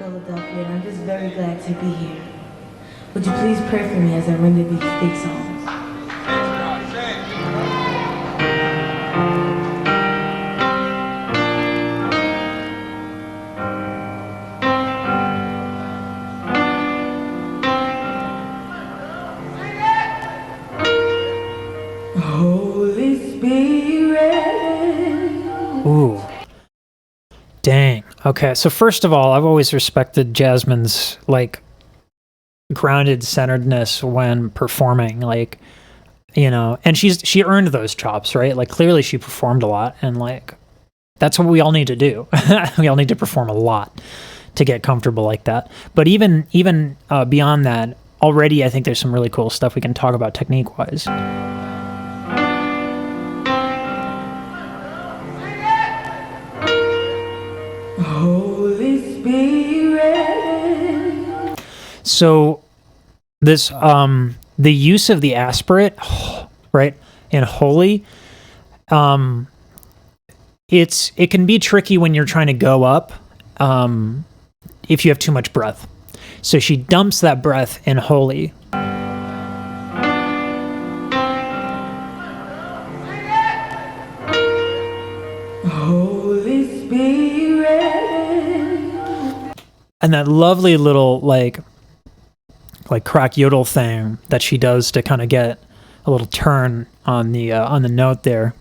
Philadelphia, and I'm just very glad to be here. Would you please pray for me as I render these big songs? Holy Spirit. Ooh. Dang. Okay, so first of all, I've always respected Jazmine's, like, grounded centeredness when performing, like, you know, and she earned those chops, right? Like, clearly she performed a lot, and, like, that's what we all need to do. We all need to perform a lot to get comfortable like that. But even beyond that, already I think there's some really cool stuff we can talk about technique-wise. Holy Spirit. So this the use of the aspirate, right, in holy, it can be tricky when you're trying to go up if you have too much breath. So she dumps that breath in holy. Holy Spirit. And that lovely little like crack yodel thing that she does to kind of get a little turn on the note there.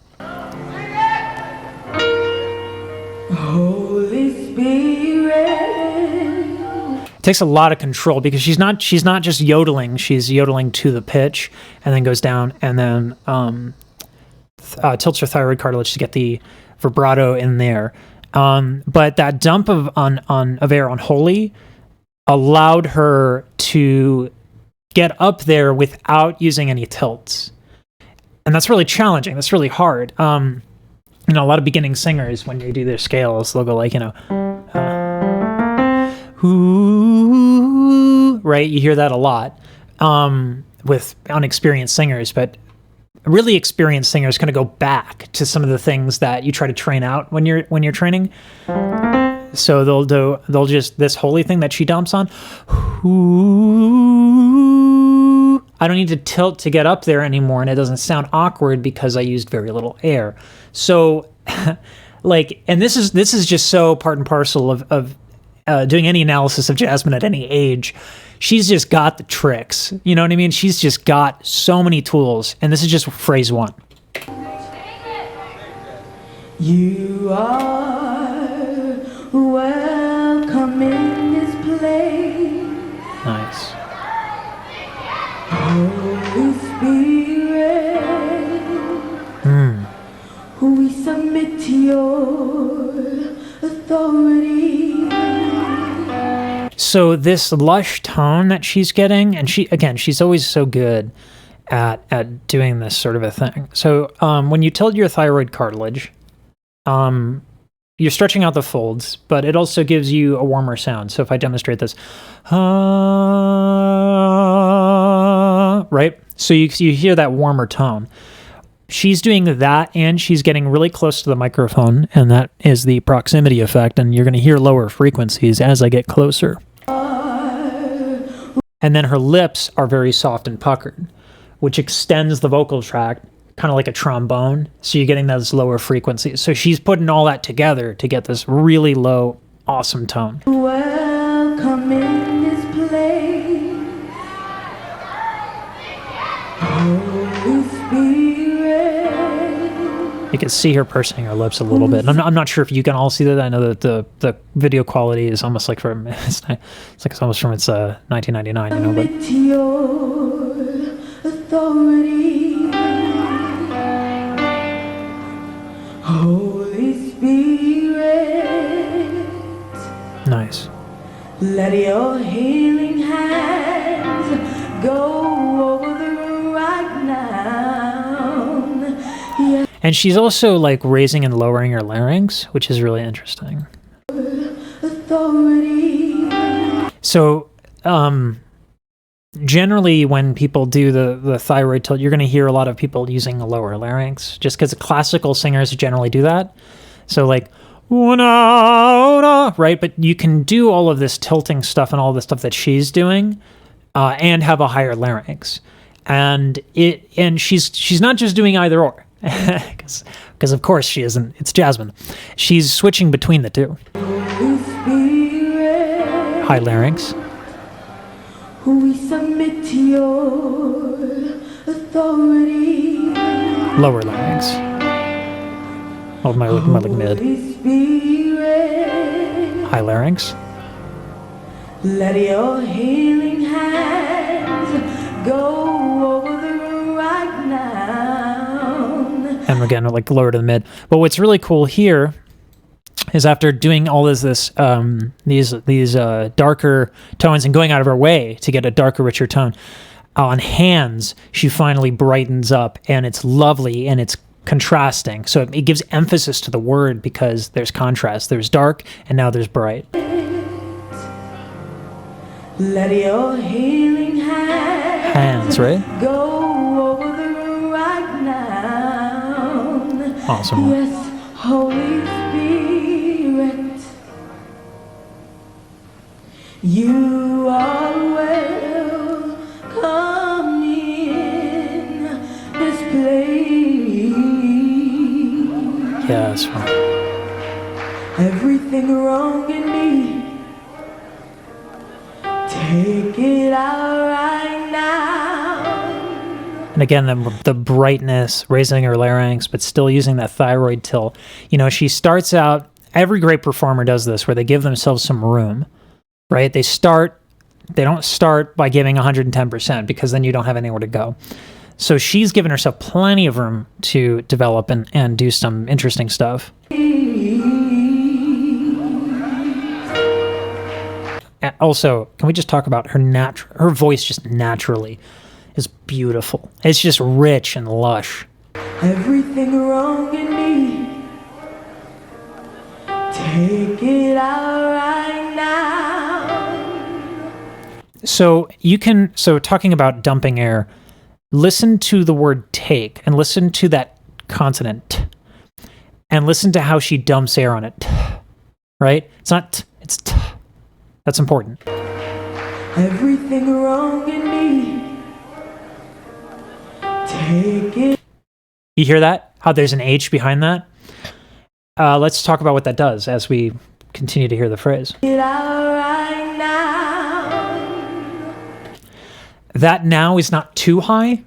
Holy Spirit. It takes a lot of control because she's not just yodeling, she's yodeling to the pitch and then goes down and then tilts her thyroid cartilage to get the vibrato in there. But that dump of air on holy allowed her to get up there without using any tilts. And that's really challenging. That's really hard. You know, a lot of beginning singers, when they do their scales, they'll go like, you know, ooh, right? You hear that a lot with unexperienced singers, but really experienced singers kind of go back to some of the things that you try to train out when you're training. So they'll just this holy thing that she dumps on. Ooh, I don't need to tilt to get up there anymore, and it doesn't sound awkward because I used very little air. So, like, and this is just so part and parcel of doing any analysis of Jazmine at any age. She's just got the tricks. You know what I mean? She's just got so many tools, and this is just phrase one. You are welcome in this place. Nice. Holy Spirit. We submit to your authority. So this lush tone that she's getting, and she's always so good at doing this sort of a thing. So when you tilt your thyroid cartilage, you're stretching out the folds, but it also gives you a warmer sound. So if I demonstrate this, right? So you hear that warmer tone. She's doing that, and she's getting really close to the microphone, and that is the proximity effect, and you're going to hear lower frequencies as I get closer. And then her lips are very soft and puckered, which extends the vocal tract, kind of like a trombone, so you're getting those lower frequencies. So she's putting all that together to get this really low, awesome tone. Welcome in this place. Holy Spirit. You can see her pursing her lips a little bit. And I'm not sure if you can all see that. I know that the video quality is almost like from it's almost from 1999, you know. But your authority. Holy Spirit. nice. Let your healing hands go over the room right now. Yeah. And she's also like raising and lowering her larynx, which is really interesting. Authority. So, generally when people do the thyroid tilt, you're going to hear a lot of people using a lower larynx, just because classical singers generally do that. So like, right? But you can do all of this tilting stuff and all the stuff that she's doing, and have a higher larynx. And she's not just doing either or, because of course she isn't. It's Jazmine. She's switching between the two. High larynx. We submit to your authority. Lower larynx. Oh, my like mid. High larynx. Let your healing hands go over the room right now. And again, like lower to the mid. But what's really cool here is after doing all these darker tones and going out of her way to get a darker, richer tone, on hands, she finally brightens up, and it's lovely, and it's contrasting. So it gives emphasis to the word because there's contrast. There's dark, and now there's bright. Let your healing hands right? Go over the room right now. Awesome. Yes, Holy Spirit, you are welcome in this place. Yeah, that's fine. Everything wrong in me, take it out right now. And again, the brightness, raising her larynx, but still using that thyroid tilt. You know, she starts out, every great performer does this, where they give themselves some room, right? They don't start by giving 110%, because then you don't have anywhere to go. So she's given herself plenty of room to develop and do some interesting stuff. Also, can we just talk about her voice just naturally is beautiful. It's just rich and lush. Everything wrong in me, take it out right now. So talking about dumping air, listen to the word take and listen to that consonant t, and listen to how she dumps air on it. Right? It's not t, it's t. That's important. Everything wrong in me, take it. You hear that? How there's an H behind that? Let's talk about what that does as we continue to hear the phrase. Get out right now. That now is not too high,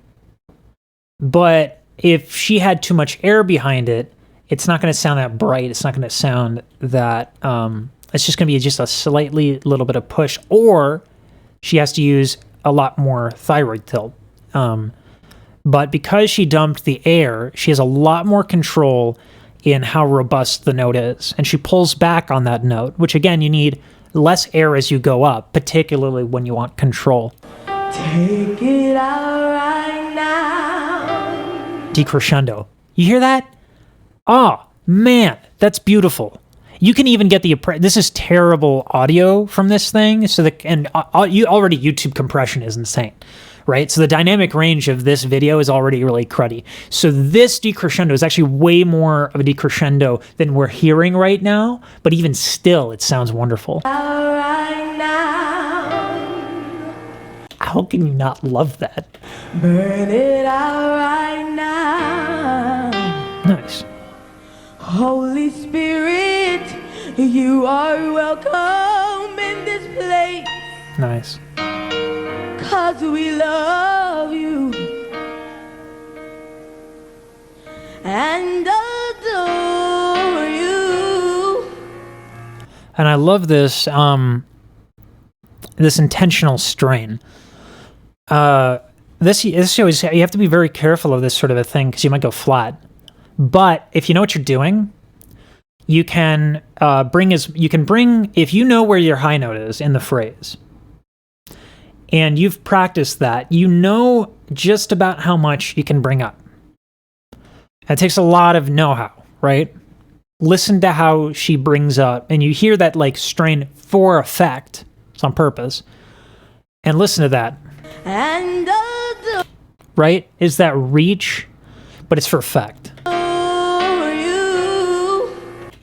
but if she had too much air behind it, it's not going to sound that bright. It's not going to sound that... it's just going to be just a slightly little bit of push, or she has to use a lot more thyroid tilt. But because she dumped the air, she has a lot more control in how robust the note is. And she pulls back on that note, which again, you need less air as you go up, particularly when you want control. Take it out right now. Decrescendo. You hear that? Oh, man, that's beautiful. You can even get this is terrible audio from this thing. So YouTube compression is insane, right? So the dynamic range of this video is already really cruddy. So this decrescendo is actually way more of a decrescendo than we're hearing right now. But even still, it sounds wonderful. Out right now. How can you not love that? Burn it out right now. Nice. Holy Spirit, you are welcome in this place. Nice. 'Cause we love you and adore you. And I love this this intentional strain. This shows you have to be very careful of this sort of a thing, because you might go flat. But if you know what you're doing, you can bring, if you know where your high note is in the phrase, and you've practiced that, you know just about how much you can bring up. It takes a lot of know-how, right? Listen to how she brings up, and you hear that like strain for effect. It's on purpose. And listen to that. And adore Right? Is that reach, but it's for effect.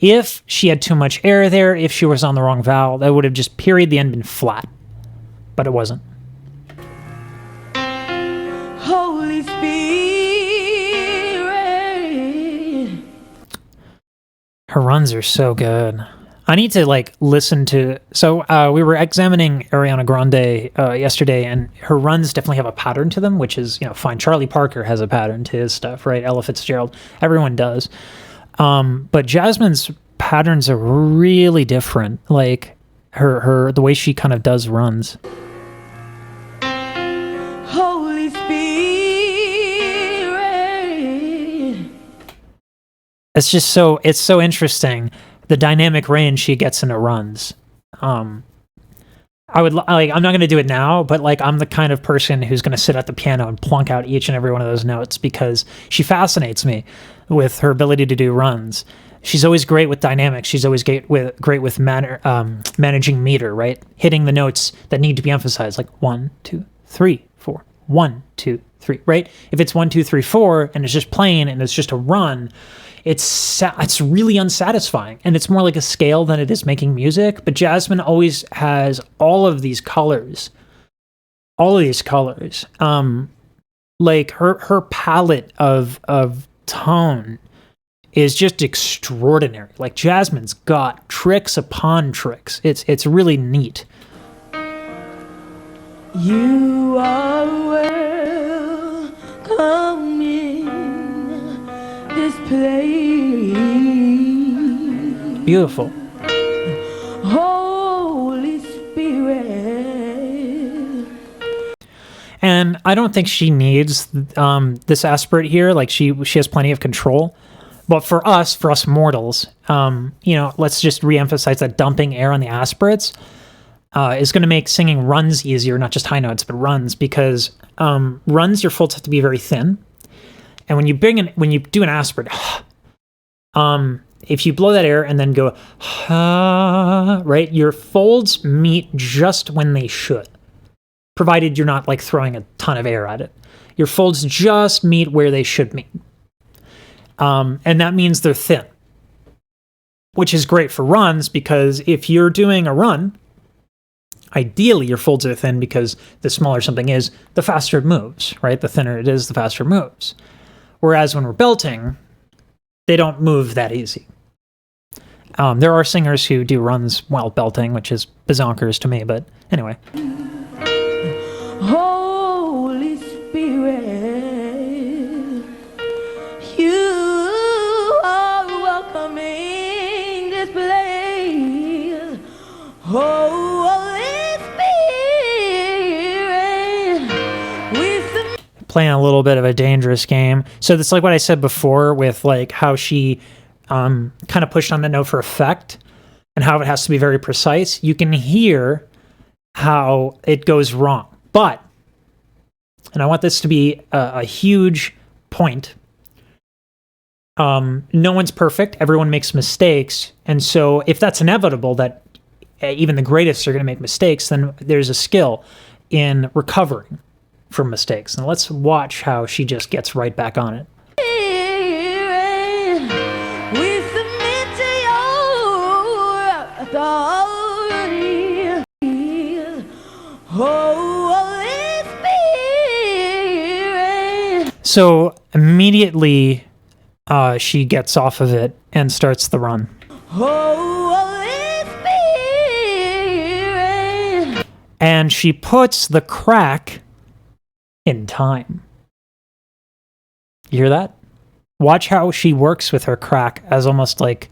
you. If she had too much air there, if she was on the wrong vowel, that would have just period the end been flat. But it wasn't. Holy Spirit. Her runs are so good. I need to like listen to. So we were examining Ariana Grande yesterday, and her runs definitely have a pattern to them, which is fine. Charlie Parker has a pattern to his stuff, right? Ella Fitzgerald, everyone does. But Jazmine's patterns are really different. Like the way she kind of does runs. Holy Spirit. It's so interesting. The dynamic range she gets in her runs. I'm not going to do it now, but like I'm the kind of person who's going to sit at the piano and plunk out each and every one of those notes because she fascinates me with her ability to do runs. She's always great with dynamics. She's always great with managing meter, right? Hitting the notes that need to be emphasized, like 1, 2, 3, 4, 1, 2, 3, right? If it's 1, 2, 3, 4, and it's just plain and it's just a run, it's really unsatisfying, and it's more like a scale than it is making music. But Jazmine always has all of these colors. Like her palette of tone is just extraordinary. Like Jazmine's got tricks upon tricks. It's really neat. You are welcome in this place. Beautiful. Holy Spirit. And I don't think she needs this aspirate here. Like she has plenty of control. But for us mortals, let's just reemphasize that dumping air on the aspirates is going to make singing runs easier, not just high notes, but runs, because runs, your folds have to be very thin. And when you do an aspirate, if you blow that air and then go, right, your folds meet just when they should, provided you're not like throwing a ton of air at it. Your folds just meet where they should meet. And that means they're thin, which is great for runs, because if you're doing a run, ideally your folds are thin, because the smaller something is, the faster it moves, right? The thinner it is, the faster it moves. Whereas when we're belting, they don't move that easy. There are singers who do runs while belting, which is bazonkers to me, but anyway. Holy Spirit, you are welcome in this place. Holy Spirit, we submit. Playing a little bit of a dangerous game. So that's like what I said before with like how she kind of pushed on the note for effect and how it has to be very precise. You can hear how it goes wrong. But, and I want this to be a huge point, no one's perfect. Everyone makes mistakes. And so if that's inevitable, that even the greatest are going to make mistakes, then there's a skill in recovering from mistakes. And let's watch how she just gets right back on it. We submit to your authority. Holy Spirit. So immediately she gets off of it and starts the run. Holy Spirit. And she puts the crack in time. You hear that? Watch how she works with her crack as almost like,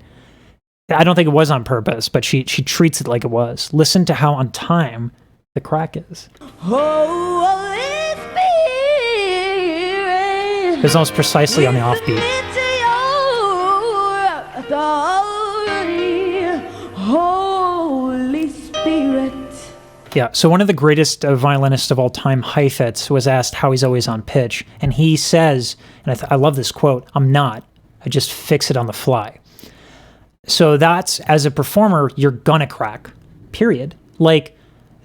I don't think it was on purpose, but she treats it like it was. Listen to how on time the crack is. Holy Spirit. It's almost precisely on the offbeat. Holy Spirit. Yeah, so one of the greatest violinists of all time, Heifetz, was asked how he's always on pitch, and he says, and I love this quote, "I'm not, I just fix it on the fly." So that's, as a performer, you're gonna crack, period. Like,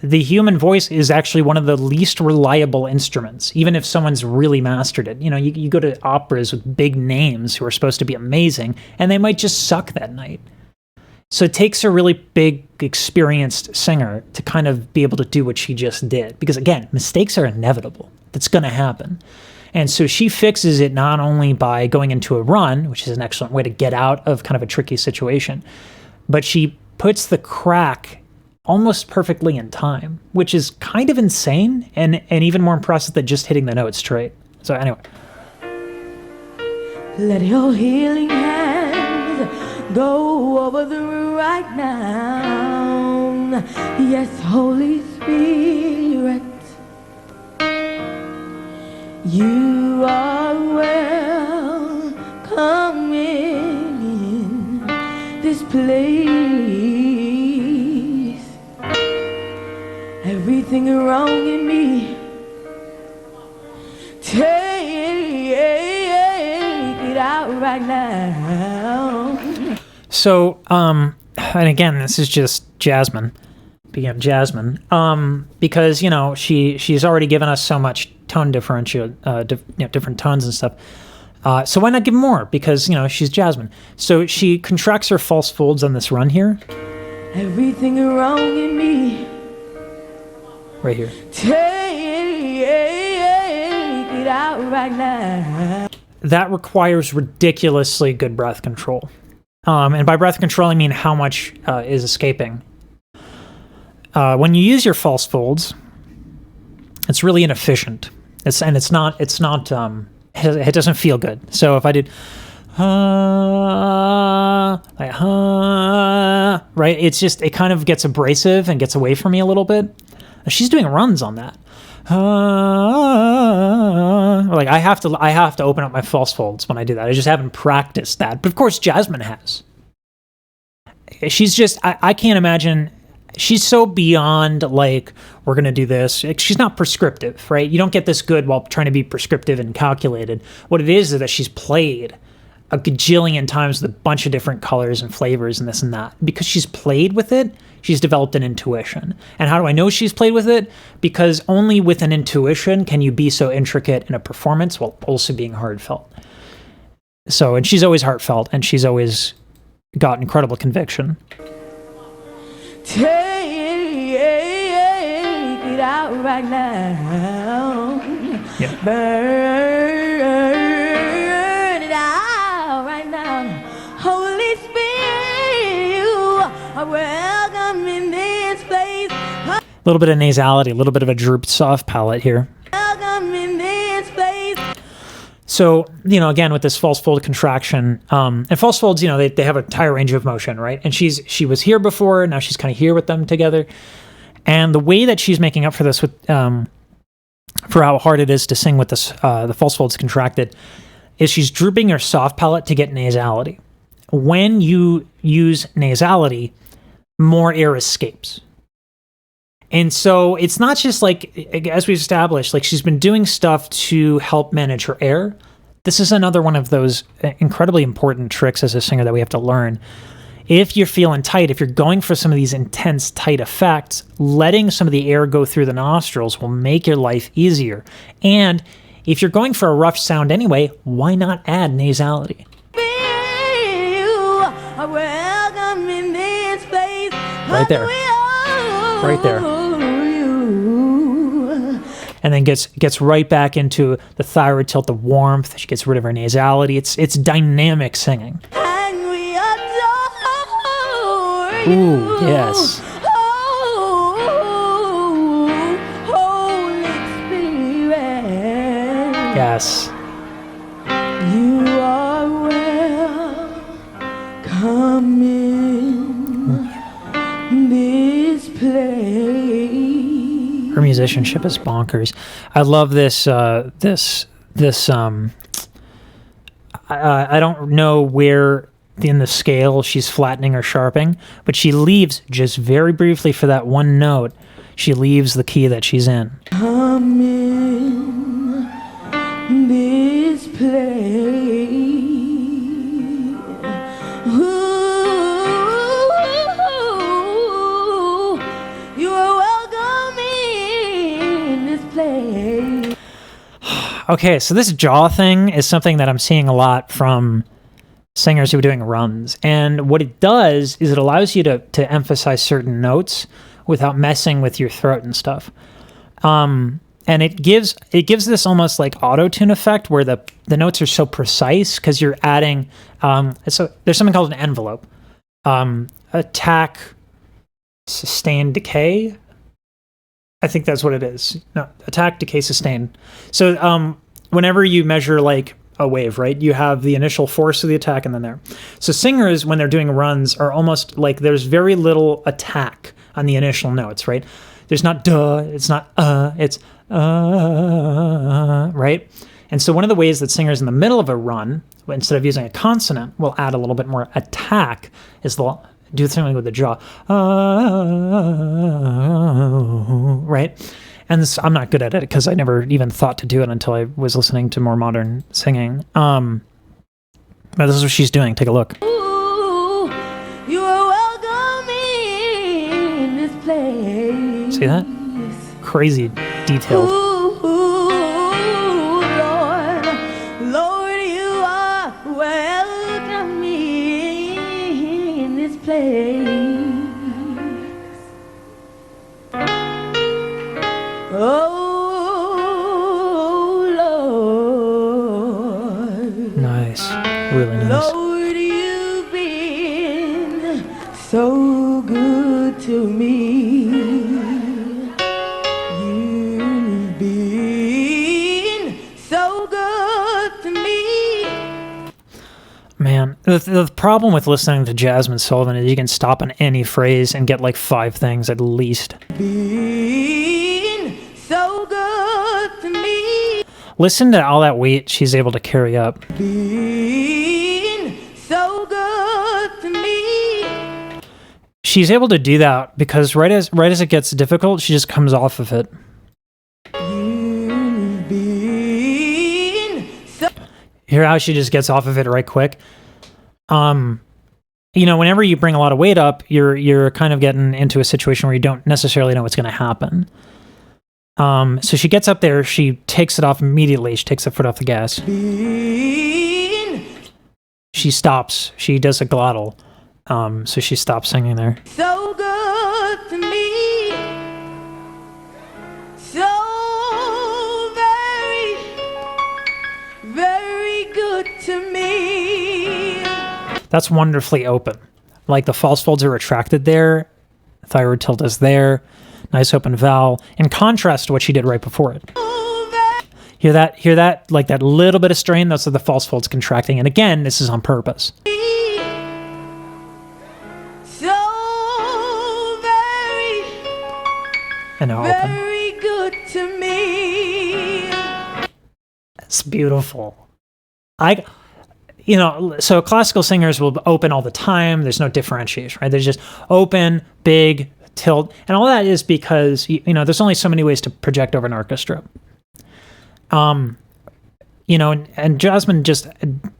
the human voice is actually one of the least reliable instruments, even if someone's really mastered it. You go to operas with big names who are supposed to be amazing, and they might just suck that night. So it takes a really big, experienced singer to kind of be able to do what she just did. Because again, mistakes are inevitable. That's going to happen. And so she fixes it not only by going into a run, which is an excellent way to get out of kind of a tricky situation, but she puts the crack almost perfectly in time, which is kind of insane and even more impressive than just hitting the note straight. So anyway. Let your healing hands go over the room right now. Yes, Holy Spirit, you are welcome in this place. Everything wrong in me, take it out right now. So, and again, this is just Jazmine, being Jazmine, because, you know, she's already given us so much tone differential, different tones and stuff. So why not give more? Because, you know, she's Jazmine. So she contracts her false folds on this run here. Everything wrong in me, Right here. take it out right now. That requires ridiculously good breath control. And by breath control, I mean how much is escaping. When you use your false folds, it's really inefficient. It doesn't feel good. So if I did, right, it kind of gets abrasive and gets away from me a little bit. She's doing runs on that. Like I have to open up my false folds when I do that. I just haven't practiced that. But of course, Jazmine has. She's just, I can't imagine. She's so beyond like, we're going to do this. She's not prescriptive, right? You don't get this good while trying to be prescriptive and calculated. What it is that she's played a gajillion times with a bunch of different colors and flavors and this and that. Because she's played with it, she's developed an intuition. And how do I know she's played with it? Because only with an intuition can you be so intricate in a performance while also being heartfelt. So, and she's always heartfelt, and she's always got incredible conviction. Take it out right now. Yeah. Burn it out right now. Holy Spirit, you are welcome in this place. A little bit of nasality, a little bit of a drooped soft palate here. Welcome in this place. So, you know, again, with this false fold contraction, and false folds, you know, they have a entire range of motion, right? And she was here before, now she's kind of here with them together. And the way that she's making up for this with, for how hard it is to sing with this, the false folds contracted, is she's drooping her soft palate to get nasality. When you use nasality, more air escapes. And so it's not just like, as we've established, like she's been doing stuff to help manage her air. This is another one of those incredibly important tricks as a singer that we have to learn. If you're feeling tight, if you're going for some of these intense, tight effects, letting some of the air go through the nostrils will make your life easier. And if you're going for a rough sound anyway, why not add nasality? Right there. Right there. And then gets right back into the thyroid tilt, the warmth. She gets rid of her nasality. It's dynamic singing. And we adore Ooh, yes. Holy Spirit. Yes. You are welcome in this place. Her musicianship is bonkers. I love this. I don't know where in the scale she's flattening or sharping, but she leaves just very briefly for that one note. She leaves the key that she's in. Come in this place. Ooh, you are welcome in this place. Okay, so this jaw thing is something that I'm seeing a lot from singers who are doing runs. And what it does is it allows you to emphasize certain notes without messing with your throat and stuff. And it gives this almost like auto-tune effect where the notes are so precise because you're adding, so there's something called an envelope. Attack, sustain, decay. I think that's what it is. No, attack, decay, sustain. So whenever you measure like a wave, right, you have the initial force of the attack and then there. So singers, when they're doing runs, are almost like there's very little attack on the initial notes, right? There's not duh, it's not it's right? And so one of the ways that singers in the middle of a run, instead of using a consonant, will add a little bit more attack, is they'll do something with the jaw, right? And this, I'm not good at it because I never even thought to do it until I was listening to more modern singing. But this is what she's doing. Take a look. Ooh, you are welcome in this place. See that? Crazy detailed. Ooh, Lord, Lord, you are welcome in this place. Oh, Lord. Nice. Really nice. Lord, you've been so good to me. You've been so good to me. Man, the problem with listening to Jazmine Sullivan is you can stop on any phrase and get like 5 things at least. Been so good to me. Listen to all that weight she's able to carry up. Been so good to me. She's able to do that because right as it gets difficult, she just comes off of it. You've been so. Hear how she just gets off of it right quick? You know, whenever you bring a lot of weight up, you're kind of getting into a situation where you don't necessarily know what's going to happen. So she gets up there, she takes it off immediately, she takes her foot off the gas. Been She stops, she does a glottal, so she stops singing there. so good to me. So very, very good to me. That's wonderfully open. Like the false folds are retracted there, thyroid tilt is there, nice open vowel, in contrast to what she did right before it. Hear that, like that little bit of strain, those are the false folds contracting, and again, this is on purpose. So very, And now open. very good to me. It's beautiful. So classical singers will open all the time. There's no differentiation, right? There's just open, big, tilt. And all that is because, there's only so many ways to project over an orchestra. And Jazmine just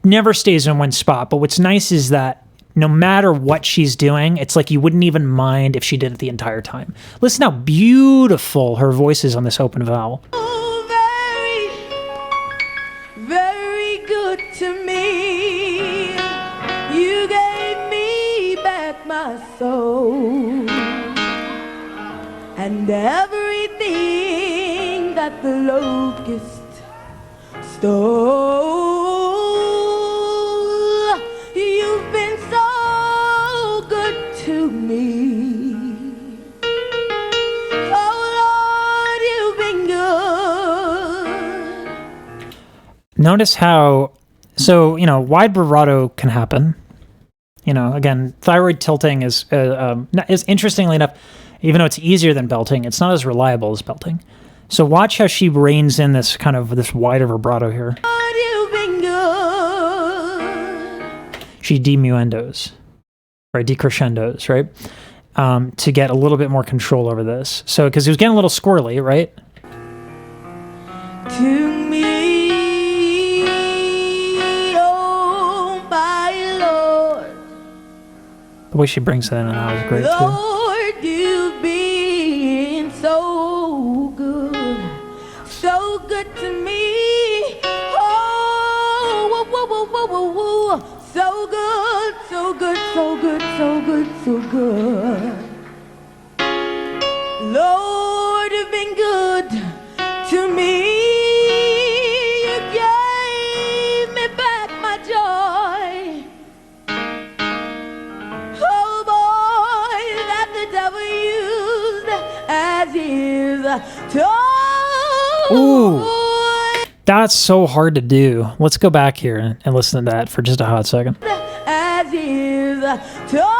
never stays in one spot. But what's nice is that no matter what she's doing, it's like you wouldn't even mind if she did it the entire time. Listen how beautiful her voice is on this open vowel. So very, very good to me. You gave me back my soul and everything that the locust stole. You've been so good to me. Oh Lord, you've been good. Notice how, wide vibrato can happen. Again, thyroid tilting is interestingly enough, even though it's easier than belting, it's not as reliable as belting. So watch how she reins in this wider vibrato here. Lord, you've been good. She diminuendos, right? Decrescendos, right? To get a little bit more control over this. So, because it was getting a little squirrely, right? To me, oh my Lord. The way she brings it in and out is great too. Lord, you've been so good to me. Oh, whoa, whoa, whoa, whoa, whoa, whoa. So so good. Lord, you've been good to me. You gave me back my joy. Oh boy, that the devil used as his toy. Ooh. That's so hard to do. Let's go back here and listen to that for just a hot second. As his toy.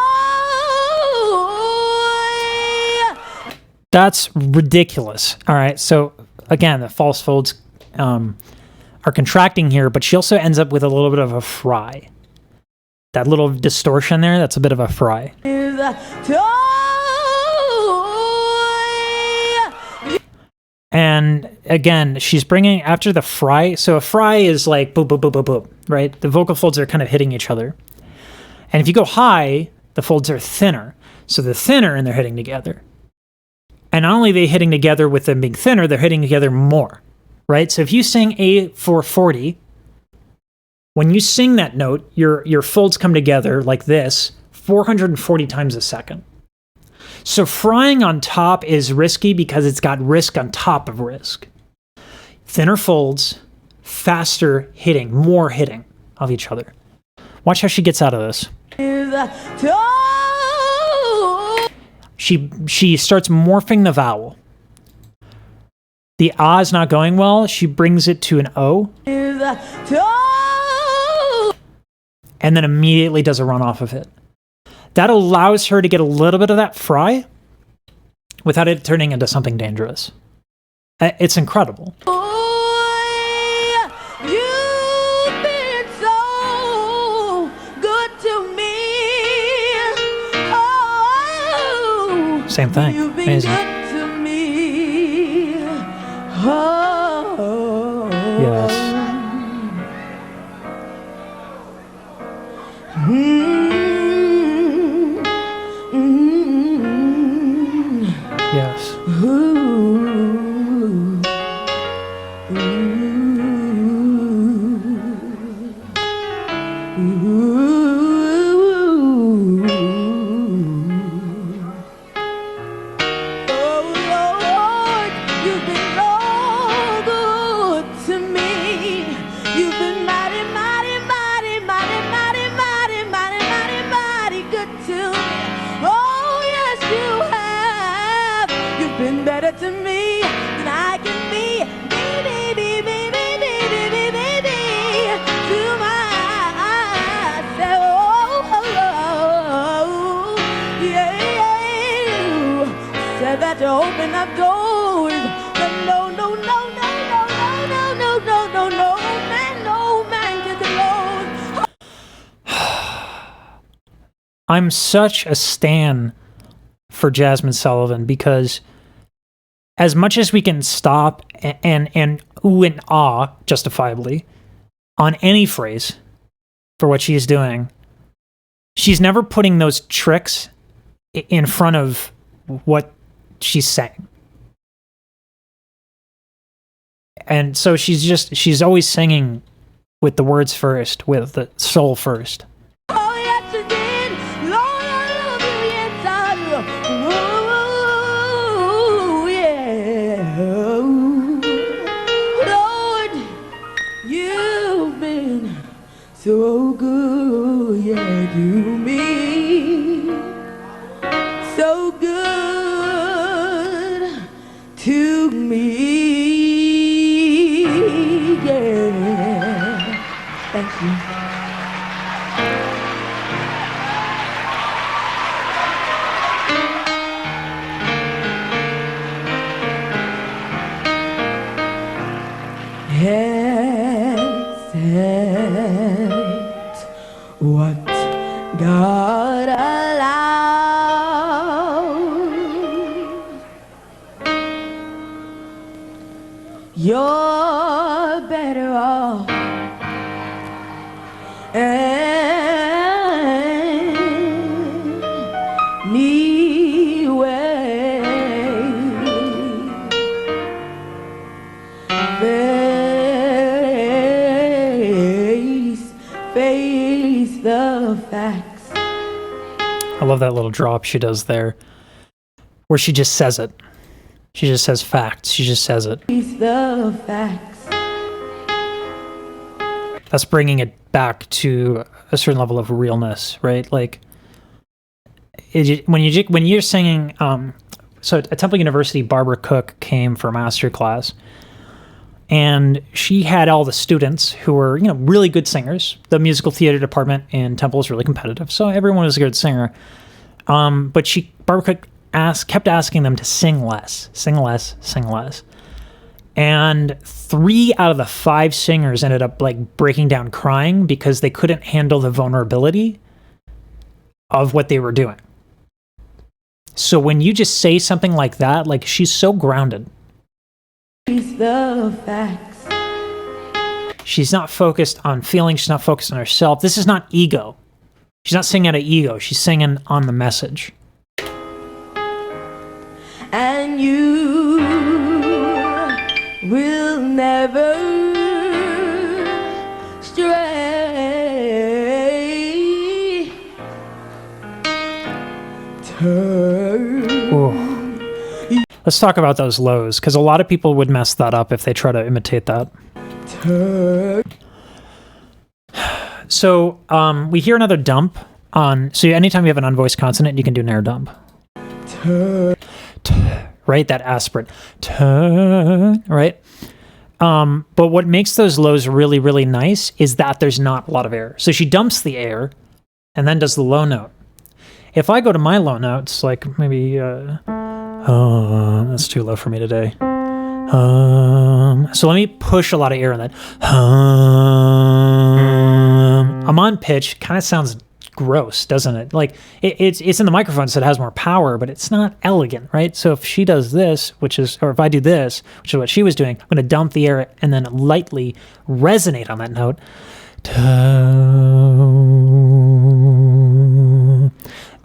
That's ridiculous. All right. So again, the false folds are contracting here, but she also ends up with a little bit of a fry. That little distortion there, that's a bit of a fry. His toy. And again, she's bringing after the fry. So a fry is like boop, boop, boop, boop, boop, right? The vocal folds are kind of hitting each other. And if you go high, the folds are thinner. So they're thinner and they're hitting together. And not only are they hitting together with them being thinner, they're hitting together more, right? So if you sing A440, when you sing that note, your folds come together like this 440 times a second. So frying on top is risky because it's got risk on top of risk. Thinner folds, faster hitting, more hitting of each other. Watch how she gets out of this. She starts morphing the vowel. The ah is not going well. She brings it to an O. And then immediately does a run off of it. That allows her to get a little bit of that fry without it turning into something dangerous. It's incredible. You've been so good to me. Oh, Same thing. you've been Amazing. good to me. Oh, Yes. Yes. better to me than I can be. Baby, baby, baby, baby, baby, to myself. Yeah, said that you open up doors, but no, no, no, no, no, no, no, no, no, no, no man can close. I'm such a stan for Jazmine Sullivan because as much as we can stop and ooh and ah justifiably on any phrase for what she's doing, she's never putting those tricks in front of what she's saying. And so she's always singing with the words first, with the soul first. Oh, yes, you did. Lord, I love you, yes, I do. Ooh, yeah. Lord, you've been so good, yeah, to me. So good to me, yeah. Thank you. Except what God allows, you're better off anyway. Face the facts. I love love that little drop she does there, where she just says it. She just says facts. She just says it. The facts. That's bringing it back to a certain level of realness, right? Like, when you're singing, so at Temple University, Barbara Cook came for a master class, and she had all the students who were, really good singers. The musical theater department in Temple is really competitive, so everyone was a good singer. But Barbara Cook kept asking them to sing less, sing less, sing less. And 3 out of the 5 singers ended up like breaking down crying because they couldn't handle the vulnerability of what they were doing. So when you just say something like that, like, she's so grounded. The facts. She's not focused on feelings. She's not focused on herself. This is not ego. She's not singing out of ego. She's singing on the message. And you will never stray. Ooh. Let's talk about those lows, because a lot of people would mess that up if they try to imitate that. So we hear another dump on. So anytime you have an unvoiced consonant, you can do an air dump. Right, that aspirate. Right. But what makes those lows really, really nice is that there's not a lot of air. So she dumps the air and then does the low note. If I go to my low notes, like maybe, that's too low for me today. So let me push a lot of air in that. I'm on pitch. Kind of sounds gross, doesn't it? Like it's in the microphone, so it has more power, but it's not elegant, right? So if she does this, or if I do this, which is what she was doing, I'm going to dump the air and then lightly resonate on that note.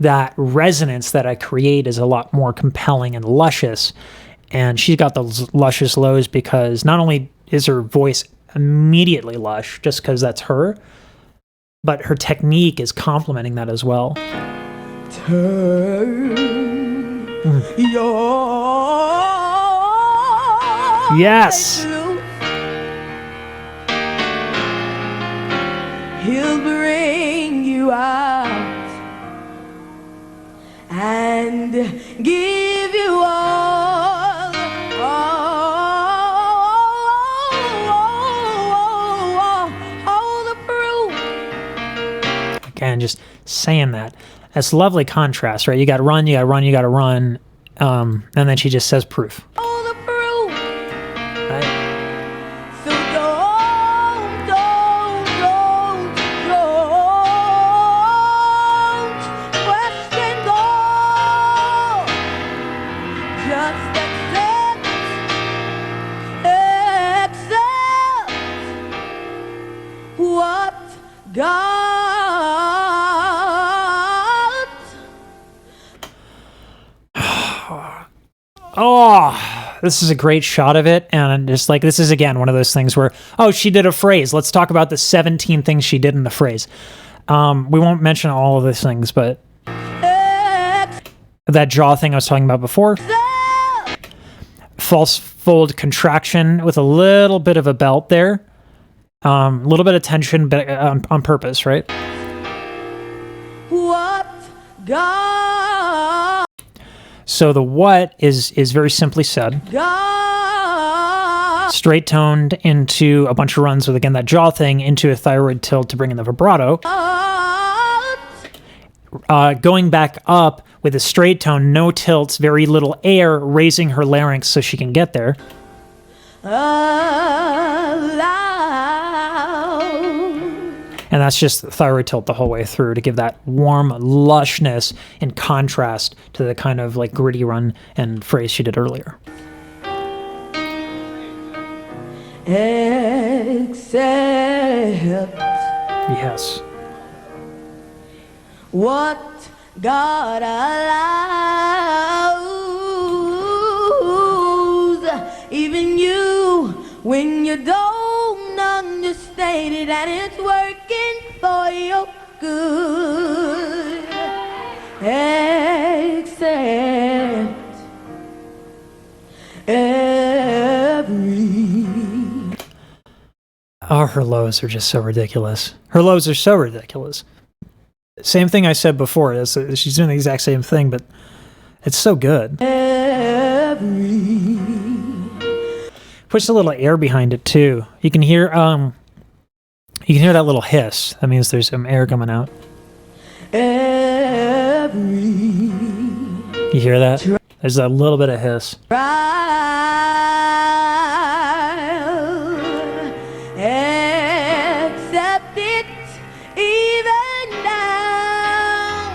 That resonance that I create is a lot more compelling and luscious. And she's got those luscious lows because not only is her voice immediately lush, just because that's her, but her technique is complementing that as well. Yes. He'll bring you out and give you all the proof. Again, just saying that. That's lovely contrast, right? You got to run, you got to run, you got to run. And then she just says proof. All the proof. Right? So don't question God. Just accept what God. Oh, this is a great shot of it. And just like, this is again one of those things where, oh, she did a phrase. Let's talk about the 17 things she did in the phrase. We won't mention all of these things, but that jaw thing I was talking about before. False fold contraction with a little bit of a belt there. A little bit of tension, but on purpose, right? What God. So the what is very simply said. God. Straight toned into a bunch of runs with, again, that jaw thing into a thyroid tilt to bring in the vibrato. Going back up with a straight tone, no tilts, very little air, raising her larynx so she can get there. And that's just the thyroid tilt the whole way through to give that warm lushness in contrast to the kind of like gritty run and phrase she did earlier. Accept. Yes. What God allows, even you, when you don't understand it and it's working for your good. accept every. Oh, her lows are just so ridiculous. Her lows are so ridiculous. Same thing I said before. She's doing the exact same thing, but it's so good. Puts a little air behind it too. You can hear that little hiss. That means there's some air coming out. You hear that? There's a little bit of hiss. Accept it even now.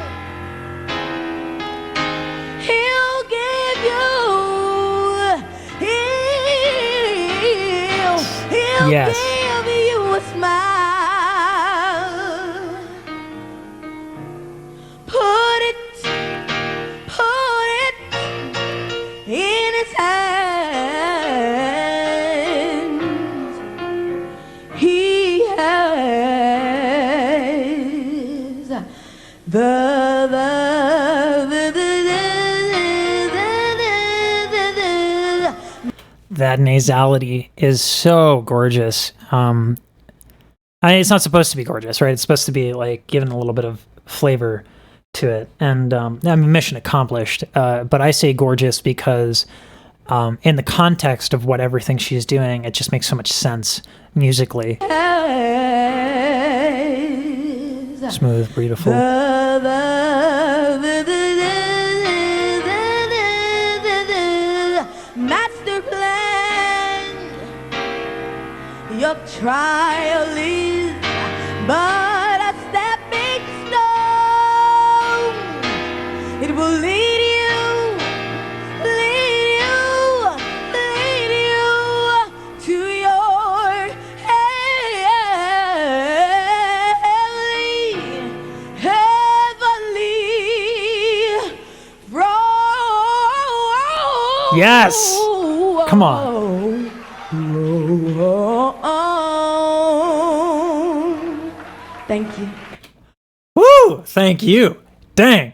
He'll give Yes. give you a smile. Put it in his hands. He has that nasality is so gorgeous. It's not supposed to be gorgeous, right? It's supposed to be like giving a little bit of flavor to it, and I mean, mission accomplished. But I say gorgeous because in the context of what everything she's doing, it just makes so much sense musically. Smooth, beautiful. Master plan. Your trial is but a stepping stone. It will lead you to your heavenly throne. Yes! Come on. Thank you. Woo! Thank you. Dang.